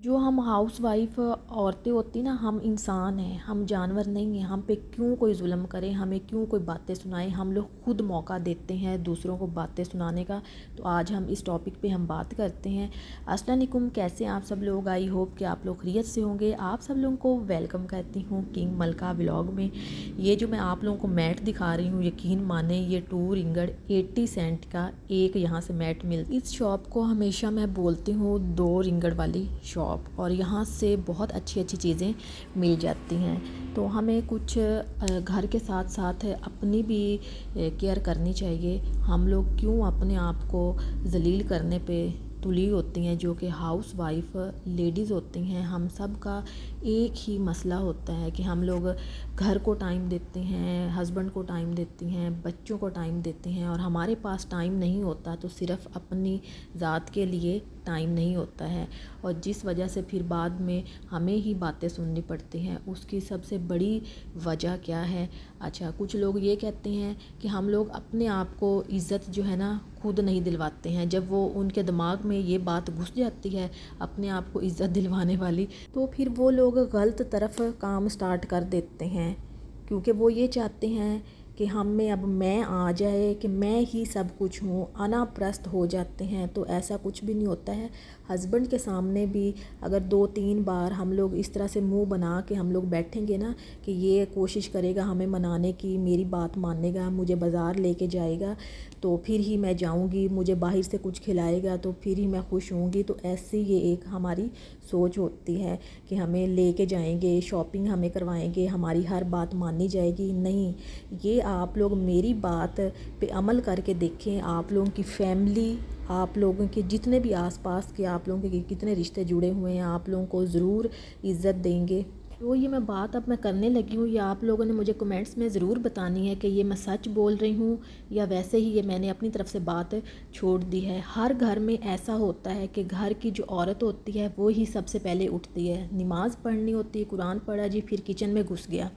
جو हम house wife औरतें होती ना, हम इंसान हैं, हम जानवर नहीं हैं। हम पे क्यों कोई जुल्म करे, हमें क्यों कोई बातें सुनाए। हम लोग खुद मौका देते हैं दूसरों को बातें सुनाने का। तो आज हम इस टॉपिक पे हम बात करते हैं। अस्सलाम वालेकुम, कैसे आप सब लोग। आई होप कि आप लोग खैरियत से होंगे। आप सब लोगों को वेलकम कहती हूँ किंग मलका व्लॉग में। ये जो मैं आप लोगों को मैट दिखा रही हूँ, यकीन माने ये 2 रिंगड़ 80 सेंट का एक यहाँ से मैट मिलती। इस शॉप को हमेशा मैं बोलती हूँ 2 रिंगड़ वाली शॉप, और यहाँ से बहुत अच्छी अच्छी चीज़ें मिल जाती हैं। तो हमें कुछ घर के साथ साथ अपनी भी केयर करनी चाहिए। हम लोग क्यों अपने आप को ज़लील करने पे तुली होती हैं, जो कि हाउस वाइफ लेडीज़ होती हैं। हम सब का एक ही मसला होता है कि हम लोग घर को टाइम देते हैं, हस्बैंड को टाइम देती हैं, बच्चों को टाइम देते हैं, और हमारे पास टाइम नहीं होता तो सिर्फ़ अपनी ज़ात के लिए टाइम नहीं होता है। और जिस वजह से फिर बाद में हमें ही बातें सुननी पड़ती हैं। उसकी सबसे बड़ी वजह क्या है? अच्छा, कुछ लोग ये कहते हैं कि हम लोग अपने आप को इज़्ज़त जो है ना खुद नहीं दिलवाते हैं। जब वो उनके दिमाग में ये बात घुस जाती है अपने आप को इज़्ज़त दिलवाने वाली, तो फिर वो लोग गलत तरफ काम स्टार्ट कर देते हैं, क्योंकि वो ये चाहते हैं कि हम में अब मैं आ जाए, कि मैं ही सब कुछ हूँ, अनाप्रस्त हो जाते हैं। तो ऐसा कुछ भी नहीं होता है। हस्बैंड के सामने भी अगर 2-3 बार हम लोग इस तरह से मुंह बना के हम लोग बैठेंगे ना, कि ये कोशिश करेगा हमें मनाने की, मेरी बात मानेगा, मुझे बाज़ार लेके जाएगा तो फिर ही मैं जाऊंगी, मुझे बाहर से कुछ खिलाएगा तो फिर ही मैं खुश होंगी। तो ऐसी ये एक हमारी सोच होती है कि हमें लेके जाएंगे, शॉपिंग हमें करवाएंगे, हमारी हर बात मानी जाएगी। नहीं, ये आप लोग मेरी बात पे अमल करके देखें। आप लोगों की फैमिली, आप लोगों के जितने भी आसपास के आप लोगों के कितने रिश्ते जुड़े हुए हैं, आप लोगों को ज़रूर इज़्ज़त देंगे। तो ये मैं बात अब मैं करने लगी हूँ, या आप लोगों ने मुझे कमेंट्स में ज़रूर बतानी है कि ये मैं सच बोल रही हूँ या वैसे ही ये मैंने अपनी तरफ से बात छोड़ दी है। हर घर में ऐसा होता है कि घर की जो औरत होती है वो ही सबसे पहले उठती है, नमाज़ पढ़नी होती है, कुरान पढ़ा जी, फिर किचन में घुस गया।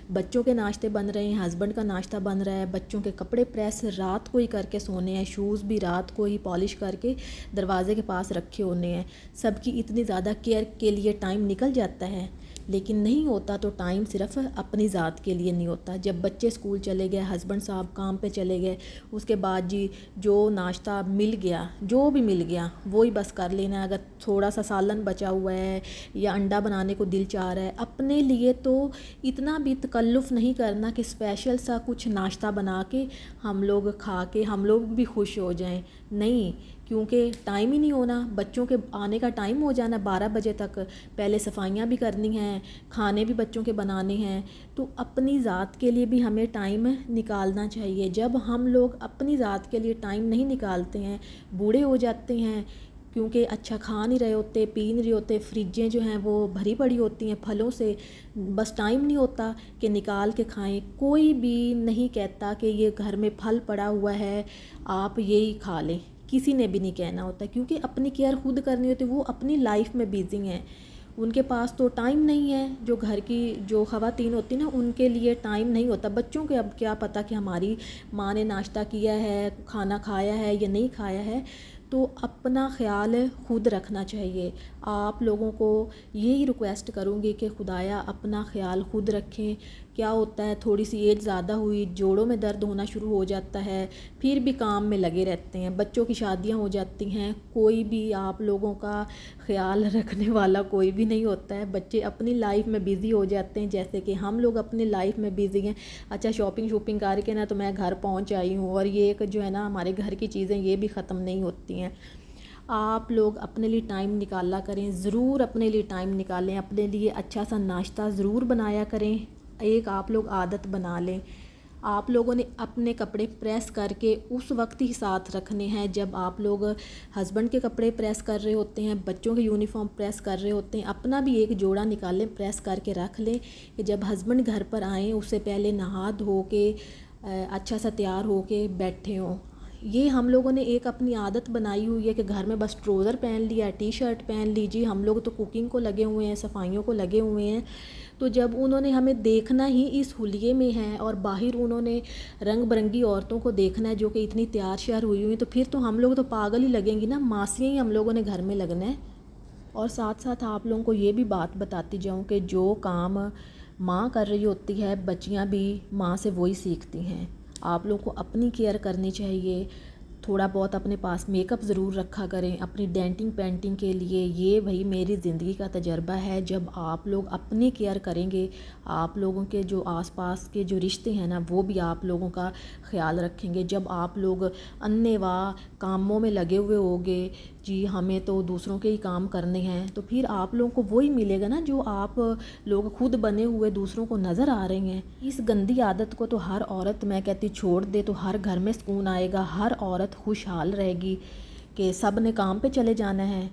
बच्चों के नाश्ते बन रहे हैं, हस्बैंड का नाश्ता बन रहा है, बच्चों के कपड़े प्रेस रात को ही करके सोने हैं, शूज़ भी रात को ही पॉलिश करके दरवाजे के पास रखे होने हैं। सबकी इतनी ज़्यादा केयर के लिए टाइम निकल जाता है, लेकिन नहीं होता तो टाइम सिर्फ अपनी ज़ात के लिए नहीं होता। जब बच्चे स्कूल चले गए, हस्बैंड साहब काम पे चले गए, उसके बाद जी जो नाश्ता मिल गया, जो भी मिल गया वो ही बस कर लेना है। अगर थोड़ा सा सालन बचा हुआ है या अंडा बनाने को दिल चाह रहा है, अपने लिए तो इतना भी तकल्लुफ़ नहीं करना कि स्पेशल सा कुछ नाश्ता बना के हम लोग खा के हम लोग भी खुश हो जाएं। नहीं, क्योंकि टाइम ही नहीं होना। बच्चों के आने का टाइम हो जाना 12 बजे तक, पहले सफाइयाँ भी करनी हैं, खाने भी बच्चों के बनाने हैं। तो अपनी ज़ात के लिए भी हमें टाइम निकालना चाहिए। जब हम लोग अपनी ज़ात के लिए टाइम नहीं निकालते हैं, बूढ़े हो जाते हैं, क्योंकि अच्छा खा नहीं रहे होते, पी नहीं रहे होते, फ्रिजें जो हैं वो भरी पड़ी होती हैं फलों से, बस टाइम नहीं होता कि निकाल के खाएं। कोई भी नहीं कहता कि ये घर में फल पड़ा हुआ है आप यही खा लें, किसी ने भी नहीं कहना होता, क्योंकि अपनी केयर खुद करनी होती है। वो अपनी लाइफ में बिज़ी हैं, उनके पास तो टाइम नहीं है। जो घर की जो ख़वातीन होती ना, उनके लिए टाइम नहीं होता। बच्चों के अब क्या पता कि हमारी माँ ने नाश्ता किया है, खाना खाया है या नहीं खाया है। तो अपना ख्याल खुद रखना चाहिए। आप लोगों को यही रिक्वेस्ट करूँगी कि खुदाया अपना ख्याल खुद रखें। क्या होता है, थोड़ी सी एज ज़्यादा हुई, जोड़ों में दर्द होना शुरू हो जाता है, फिर भी काम में लगे रहते हैं, बच्चों की शादियां हो जाती हैं, कोई भी आप लोगों का ख्याल रखने वाला कोई भी नहीं होता है। बच्चे अपनी लाइफ में बिज़ी हो जाते हैं, जैसे कि हम लोग अपनी लाइफ में बिज़ी हैं। अच्छा, शॉपिंग करके ना तो मैं घर पहुंच आई हूँ, और ये एक जो है ना हमारे घर की चीज़ें ये भी ख़त्म नहीं होती हैं। आप लोग अपने लिए टाइम निकाला करें, ज़रूर अपने लिए टाइम निकालें। अपने लिए अच्छा सा नाश्ता ज़रूर बनाया करें। एक आप लोग आदत बना लें, आप लोगों ने अपने कपड़े प्रेस करके उस वक्त ही साथ रखने हैं जब आप लोग हस्बैंड के कपड़े प्रेस कर रहे होते हैं, बच्चों के यूनिफॉर्म प्रेस कर रहे होते हैं। अपना भी एक जोड़ा निकालें, प्रेस करके रख लें कि जब हस्बैंड घर पर आएँ उससे पहले नहा धो के अच्छा सा तैयार हो के बैठे हों। ये हम लोगों ने एक अपनी आदत बनाई हुई है कि घर में बस ट्राउज़र पहन लिया, टी शर्ट पहन लीजिए। हम लोग तो कुकिंग को लगे हुए हैं, सफाइयों को लगे हुए हैं। तो जब उन्होंने हमें देखना ही इस हुलिये में है, और बाहर उन्होंने रंग बिरंगी औरतों को देखना है जो कि इतनी तैयार श्यार हुई हुई, तो फिर तो हम लोग तो पागल ही लगेंगी ना, मासियाँ ही हम लोगों ने घर में लगना है। اور ساتھ ساتھ آپ لوگوں کو یہ بھی بات بتاتی جاؤں کہ جو کام ماں کر رہی ہوتی ہے بچیاں بھی ماں سے وہی سیکھتی ہیں. آپ لوگوں کو اپنی کیئر کرنی چاہیے. تھوڑا بہت اپنے پاس میک اپ ضرور رکھا کریں اپنی ڈینٹنگ پینٹنگ کے لیے. یہ بھائی میری زندگی کا تجربہ ہے. جب آپ لوگ اپنی کیئر کریں گے آپ لوگوں کے جو آس پاس کے جو رشتے ہیں نا وہ بھی آپ لوگوں کا خیال رکھیں گے. جب آپ لوگ انے واہ کاموں میں لگے ہوئے ہوگے جی ہمیں تو دوسروں کے ہی کام کرنے ہیں تو پھر آپ لوگوں کو وہی ملے گا نا جو آپ لوگ خود بنے ہوئے دوسروں کو نظر آ رہے ہیں. اس گندی عادت کو تو ہر عورت میں کہتی چھوڑ دے تو ہر گھر میں سکون آئے گا. ہر عورت خوشحال رہے گی کہ سب نے کام پہ چلے جانا ہے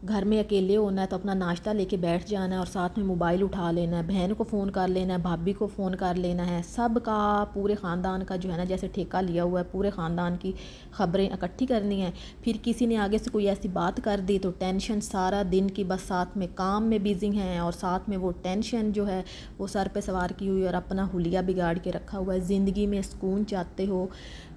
گھر میں اکیلے ہونا ہے تو اپنا ناشتہ لے کے بیٹھ جانا ہے اور ساتھ میں موبائل اٹھا لینا ہے. بہن کو فون کر لینا ہے بھابھی کو فون کر لینا ہے. سب کا پورے خاندان کا جو ہے نا جیسے ٹھیکہ لیا ہوا ہے پورے خاندان کی خبریں اکٹھی کرنی ہیں. پھر کسی نے آگے سے کوئی ایسی بات کر دی تو ٹینشن سارا دن کی بس ساتھ میں کام میں بزی ہیں اور ساتھ میں وہ ٹینشن جو ہے وہ سر پہ سوار کی ہوئی اور اپنا حلیہ بگاڑ کے رکھا ہوا ہے. زندگی میں سکون چاہتے ہو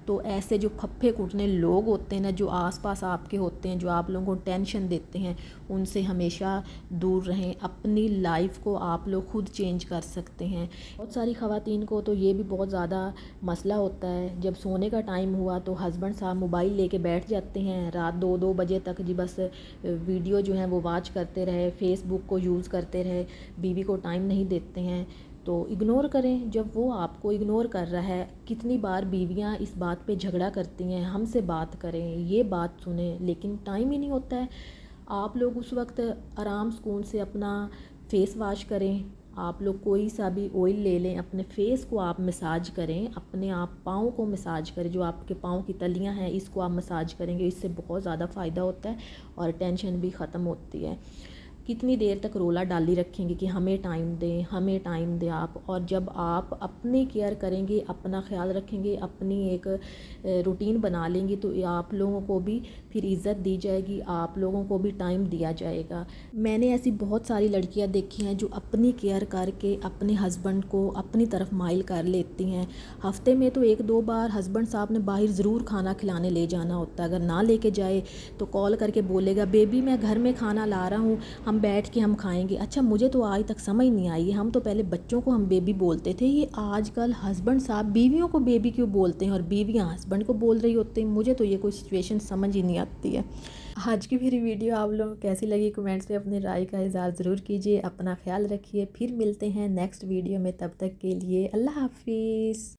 تو ایسے جو پھپھے کٹنے لوگ ہوتے ہیں نا جو آس پاس آپ کے ہوتے ہیں جو آپ لوگوں کو ٹینشن دیتے ہیں ان سے ہمیشہ دور رہیں. اپنی لائف کو آپ لوگ خود چینج کر سکتے ہیں. بہت ساری خواتین کو تو یہ بھی بہت زیادہ مسئلہ ہوتا ہے جب سونے کا ٹائم ہوا تو ہسبینڈ صاحب موبائل لے کے بیٹھ جاتے ہیں رات 2 بجے تک جی بس ویڈیو جو ہیں وہ واچ کرتے رہے فیس بک کو یوز کرتے رہے بیوی کو ٹائم نہیں دیتے ہیں. تو اگنور کریں جب وہ آپ کو اگنور کر رہا ہے. کتنی بار بیویاں اس بات پہ جھگڑا کرتی ہیں ہم سے بات کریں یہ بات سنیں لیکن ٹائم ہی نہیں ہوتا ہے. آپ لوگ اس وقت آرام سکون سے اپنا فیس واش کریں. آپ لوگ کوئی سا بھی آئل لے لیں اپنے فیس کو آپ مساج کریں اپنے آپ پاؤں کو مساج کریں. جو آپ کے پاؤں کی تلیاں ہیں اس کو آپ مساج کریں گے اس سے بہت زیادہ فائدہ ہوتا ہے اور ٹینشن بھی ختم ہوتی ہے. کتنی دیر تک رولا ڈالی رکھیں گے کہ ہمیں ٹائم دیں ہمیں ٹائم دیں آپ. اور جب آپ اپنی کیئر کریں گے اپنا خیال رکھیں گے اپنی ایک روٹین بنا لیں گی تو آپ لوگوں کو بھی پھر عزت دی جائے گی آپ لوگوں کو بھی ٹائم دیا جائے گا. میں نے ایسی بہت ساری لڑکیاں دیکھی ہیں جو اپنی کیئر کر کے اپنے ہسبینڈ کو اپنی طرف مائل کر لیتی ہیں. ہفتے میں تو 1-2 بار ہسبینڈ صاحب نے باہر ضرور کھانا کھلانے لے جانا ہوتا ہے. اگر نہ لے کے جائے تو کال کر کے بولے گا بیبی میں گھر میں کھانا لا رہا ہوں ہم بیٹھ کے ہم کھائیں گے. اچھا مجھے تو آج تک سمجھ نہیں آئی ہم تو پہلے بچوں کو ہم بیبی بولتے تھے یہ آج کل ہسبینڈ صاحب بیویوں کو بیبی کیوں بولتے ہیں اور بیویاں ہسبینڈ کو بول رہی ہوتی ہیں. مجھے تو یہ کوئی سچویشن سمجھ ہی نہیں آتی ہے. آج کی میری ویڈیو آپ لوگوں کو کیسی لگی کمنٹس میں اپنی رائے کا اظہار ضرور کیجیے. اپنا خیال رکھیے. پھر ملتے ہیں نیکسٹ ویڈیو میں تب تک کے لیے اللہ حافظ.